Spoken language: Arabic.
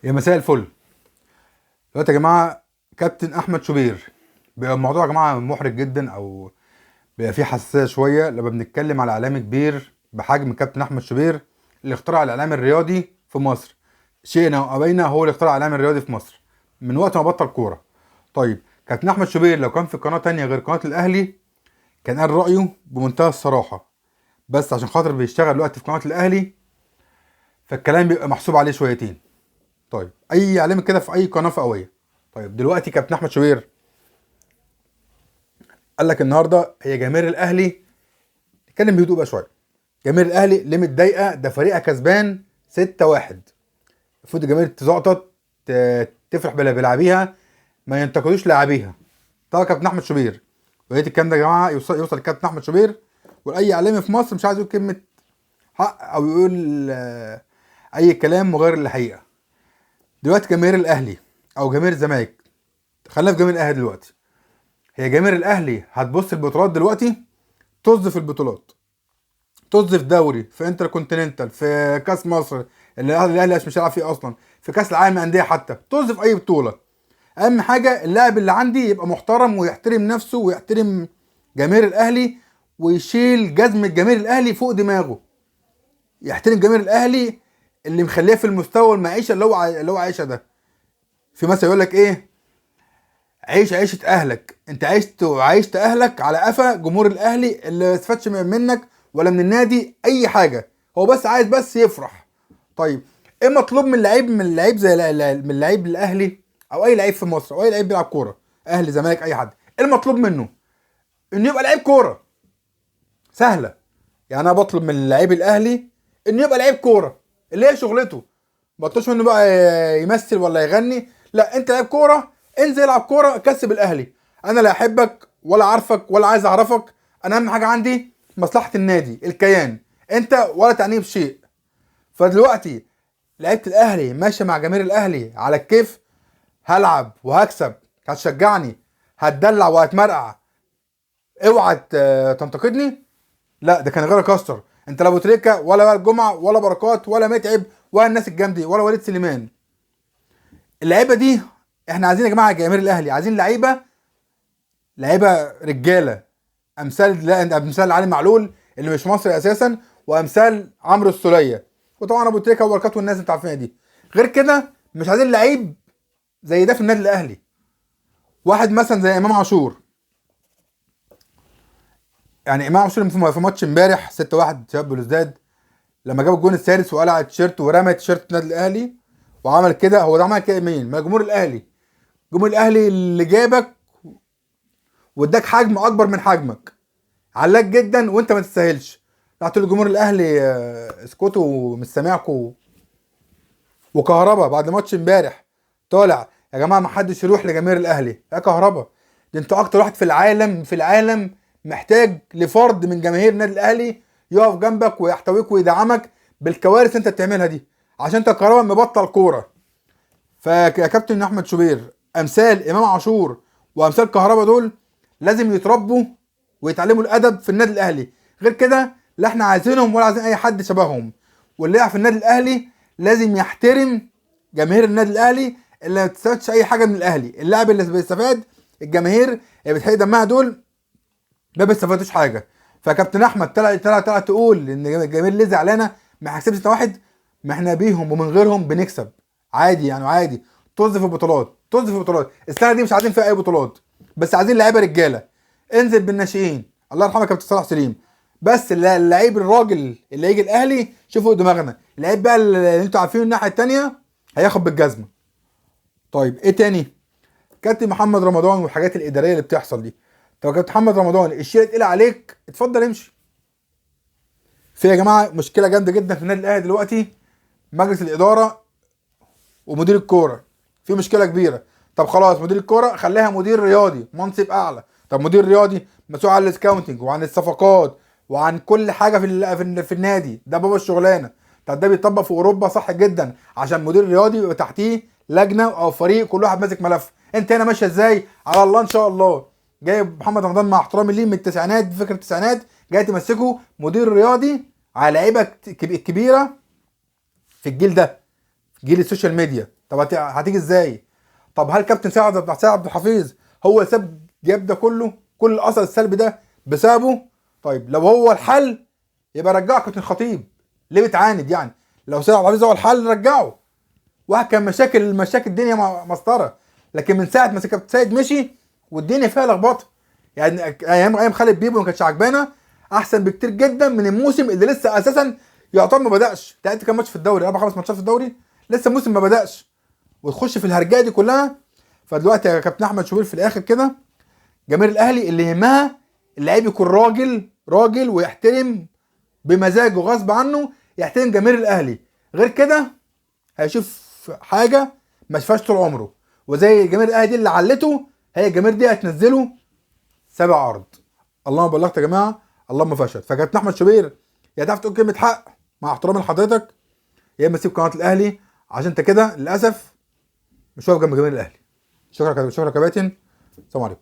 يا مساء الفل. دلوقتي يا جماعه كابتن احمد شوبير بيبقى الموضوع يا جماعه محرج جدا، او بيبقى فيه حساسيه شويه لما بنتكلم على اعلامي كبير بحجم كابتن احمد شوبير اللي اخترع الاعلام الرياضي في مصر. شئنا او ابينا هو اللي اخترع الاعلام الرياضي في مصر من وقت ما بطل كوره. طيب كابتن احمد شوبير لو كان في قناه تانية غير قناه الاهلي كان قال رايه بمنتهى الصراحه، بس عشان خاطر بيشتغل دلوقتي في قناه الاهلي فالكلام بيبقى محسوب عليه شويتين. طيب اي اعلامي كده في اي قناه فئويه. طيب دلوقتي كابتن احمد شوبير قال لك النهارده هي جماهير الاهلي، نتكلم بهدوء بقى شويه. جماهير الاهلي ليه متضايقه؟ ده فريقها كسبان 6-1. المفروض الجماهير تزقطط، تفرح بلاعبيها، ما ينتقدوش لاعبيها. طبعا كابتن احمد شوبير، ولقيت الكلام ده يا جماعه يوصل لكابتن احمد شوبير ولاي اعلامي في مصر مش عايز يقول كلمه حق او يقول اي كلام مغير للحقيقه. دلوقتي جماهير الاهلي او جماهير الزمالك، خلينا في جماهير الاهلي دلوقتي. هي جماهير الاهلي هتبص البطولات دلوقتي، طز في البطولات، طز في دوري، في انتر كونتيننتال، في كاس مصر اللي الاهلي مش هيلعب فيه اصلا، في كاس العالم للانديه، حتى طز في اي بطوله. اهم حاجه اللاعب اللي عندي يبقى محترم ويحترم نفسه ويحترم جماهير الاهلي ويشيل جزمه جماهير الاهلي فوق دماغه، يحترم جماهير الاهلي اللي مخليه في المستوى المعيشه اللي هو عايشها ده. في مثل يقول لك ايه؟ عيش عيشة اهلك. انت عيشت اهلك على قفا جمهور الاهلي اللي ما استفادش منك ولا من النادي اي حاجة، هو بس عايز بس يفرح. طيب ايه مطلوب من اللعيب زي من اللعيب الاهلي او اي لعيب في مصر او اي لعيب بيلعب كورة، اهلي زمالك اي حد؟ ايه المطلوب منه؟ انه يبقى لعيب كورة. سهلة. يعني انا بطلب من اللعيب الاهلي انه يبقى لعيب كورة اللي هي شغلته. ما تطلبش منه بقى يمثل ولا يغني، لا، انت لعيب كوره، انزل العب كوره كسب الاهلي. انا لا احبك ولا عارفك ولا عايز اعرفك، انا اهم حاجه عندي مصلحه النادي الكيان، انت ولا تعنيه بشيء. فدلوقتي لعيبه الاهلي ماشيه مع جماهير الاهلي على الكيف، هلعب وهكسب، هتشجعني، هتدلع وهتمرقع، اوعى تنتقدني. لا، ده كان غير كاستر. انت لا ابو تريكه ولا وائل جمعه ولا بركات ولا متعب ولا الناس الجامده ولا وليد سليمان. اللعيبه دي احنا عايزين يا جماعه جماهير الاهلي، عايزين لعيبه رجاله، امثال علي معلول اللي مش مصري اساسا، وامثال عمرو السوليه، وطبعا ابو تريكه وبركات والناس انت عارفينها دي. غير كده مش عايزين لعيب زي ده في النادي الاهلي. واحد مثلا زي امام عاشور، يعني امام عاشور في ماتش امبارح 6-1 شباب بلوزداد، لما جاب الجون السادس وقلع التيشيرت ورمى تيشيرت النادي الاهلي وعمل كده، هو ده عمل كده مين؟ ما جمهور الاهلي. جمهور الاهلي اللي جابك واداك حجم اكبر من حجمك، علاك جدا وانت ما تستاهلش. رحت لجمهور الاهلي اسكتوا مش سامعكوا. وكهربا بعد ماتش امبارح طالع يا جماعه ما حدش يروح لجماهير الاهلي. يا كهربا، ده انت اكتر واحد في العالم محتاج لفرد من جماهير النادي الاهلي يقف جنبك ويحتويك ويدعمك بالكوارث انت بتعملها دي، عشان انت كهربا مبطل كوره. فيا كابتن احمد شوبير، امثال امام عاشور وامثال كهربا دول لازم يتربوا ويتعلموا الادب في النادي الاهلي. غير كده لا احنا عايزينهم ولا عايزين اي حد شبههم. واللي يلعب في النادي الاهلي لازم يحترم جماهير النادي الاهلي اللي ما بتستفادش اي حاجه من الاهلي. اللاعب اللي بيستفاد، الجماهير اللي بتحرق دمها دول ما بيستفادوش حاجه. فكابتن احمد طلع تقول ان الجماهير ليه زعلانه ما حسبش 6-1؟ ما احنا بيهم ومن غيرهم بنكسب عادي، يعني عادي. طز في البطولات، طز في البطولات. السنه دي مش عايزين فيها اي بطولات، بس عايزين لعيبه رجاله. انزل بالناشئين، الله يرحمه كابتن صلاح سليم. بس اللعيب الراجل اللي يجي الاهلي شوفوا دماغنا. اللعيب بقى اللي انتوا عارفينه الناحيه التانيه هياخد بالجزمه. طيب ايه تاني؟ كابتن محمد رمضان والحاجات الاداريه اللي بتحصل دي. طب يا كابتن محمد رمضان الشيء تقيل عليك، اتفضل امشي. في يا جماعه مشكله جامده جدا في النادي الاهلي دلوقتي، مجلس الاداره ومدير الكوره في مشكله كبيره. طب خلاص مدير الكوره خليها مدير رياضي، منصب اعلى. طب مدير رياضي مسؤول عن السكاونتنج وعن الصفقات وعن كل حاجه في النادي، ده بابا الشغلانه. طب ده بيطبق في اوروبا صح جدا، عشان مدير رياضي يبقى تحتيه لجنه او فريق كل واحد ماسك ملف. انت هنا ماشيه ازاي؟ على الله ان شاء الله. جايب محمد رمضان مع احترامي ليه من التسعينات، فكره التسعينات، جاي تمسكه مدير رياضي على لعيبه كبيره في الجيل ده، جيل السوشيال ميديا. طب هتيجي ازاي؟ طب هل كابتن سيد عبد الحفيظ هو اللي ساب جاب ده كله، كل الاثر السلبي ده بسببه؟ طيب لو هو الحل يبقى رجعه كابتن خطيب، ليه بتعاند يعني؟ لو سيد عبد الحفيظ هو الحل رجعه. واحد كان مشاكل الدنيا مسطره، لكن من ساعه ما كابتن سيد مشي والدنيا فيها لخبطه. يعني ايام خالد بيبو ما كانتش عجبانا، احسن بكتير جدا من الموسم اللي لسه اساسا يعتبر ما بداش. انت كام ماتش في الدوري؟ 4 5 ماتشات في الدوري، لسه الموسم ما بداش وتخش في الهرجه دي كلها. فدلوقتي يا كابتن احمد شوبير في الاخر كده، جماهير الاهلي اللي يهمها اللعيب يكون راجل ويحترم بمزاجه غصب عنه، يحترم جماهير الاهلي. غير كده هيشوف حاجه ما شافهاش طول عمره. وزي جماهير الاهلي دي اللي علته، هي الجماهير دي هتنزله 7 ارض. اللهم بلغت يا جماعه، اللهم فشل. فكابتن احمد شوبير يا تعرف تقول كلمه حق مع احترامي لحضرتك، يا اما تسيب قناه الاهلي عشان انت كده للاسف مش واقف جنب جماهير الاهلي. شكرا يا كابتن، السلام عليكم.